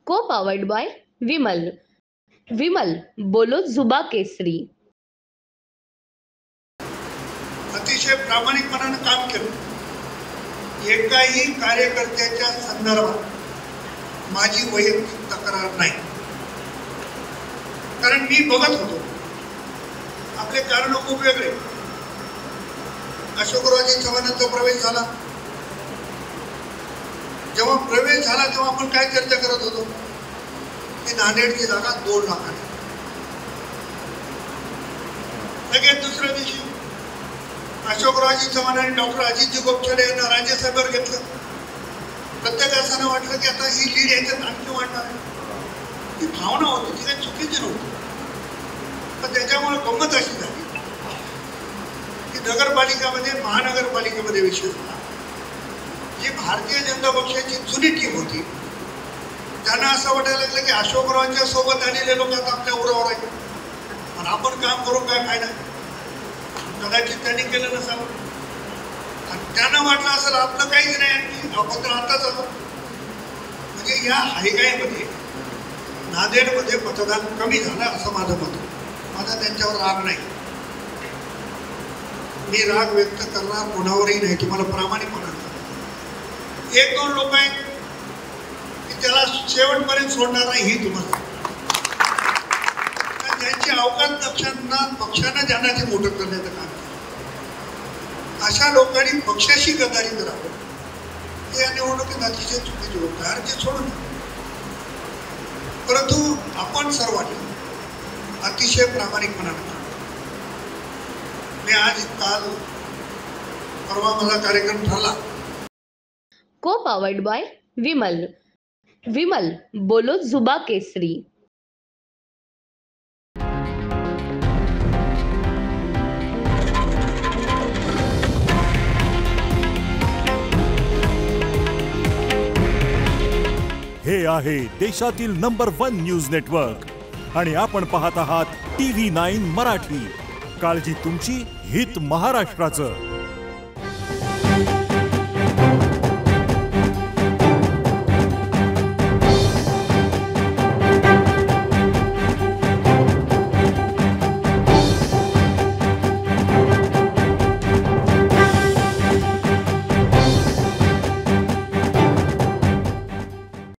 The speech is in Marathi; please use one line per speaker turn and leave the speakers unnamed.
को पावर्ड बाय विमल. विमल बोलो जुबा केसरी.
अतिशय प्रामाणिकपणाने काम केलं. एकाही कार्यकर्त्याच्या संदर्भात माझी वैयक्तिक तक्रार नाही. कारण मी बघत होतो आपले कारण खूप वेगळे. अशोकरावजी चव्हाणांचा प्रवेश झाला. जेव्हा प्रवेश झाला तेव्हा आपण काय चर्चा करत होतो की नांदेडची जागा 2 लाखाने. लगेच दुसऱ्या दिवशी अशोकरावजी चव्हाण आणि डॉक्टर अजितजी गोपछडे यांना राज्यसभेवर घेतलं. प्रत्येकानं वाटलं की आता ही लीड याच्यात आणखी वाढणार आहे. ती भावना होती, ती काही चुकीची नव्हती. पण त्याच्यामुळे गंमत अशी झाली की नगरपालिकामध्ये महानगरपालिकेमध्ये विषय झाला. जी भारतीय जनता पक्षाची जुनी टीम होती त्यांना असं वाटायला लागलं की अशोकरावांच्या सोबत आलेले लोक आता आपल्या उरावर आहेत आणि आपण काम करू काय फायदा. कदाचित त्यांनी केलं नसावं आणि त्यांना वाटलं असेल आपलं काहीच नाही आणखी आपण तर आताच आलो. म्हणजे या हायगाईमध्ये नांदेडमध्ये मतदान कमी झालं असं माझं मत आहे. माझा त्यांच्यावर राग नाही. मी राग व्यक्त करणार कोणावरही नाही. तुम्हाला प्रामाणिकपणा 1-2 लोक आहेत की त्याला शेवटपर्यंत सोडणार नाही ही तुम्हाला. त्यांची अवकाश पक्षानं ज्यांना ते मोठं करण्याचं काम केलं अशा लोकांनी पक्षाशी गद्दारी करावं हे या निवडणुकीत अतिशय चुकीची गोष्ट आहे. ते सोडून परंतु आपण सर्वांनी अतिशय प्रामाणिकपणाने मी आज काल परवा माझा कार्यक्रम ठरला.
को पावर्ड बाय विमल. विमल बोलो जुबा केसरी.
हे आहे देशातील नंबर 1 न्यूज नेटवर्क आणि आपण पाहत आहात TV9 मराठी. काळजी तुमची, हित महाराष्ट्राचं.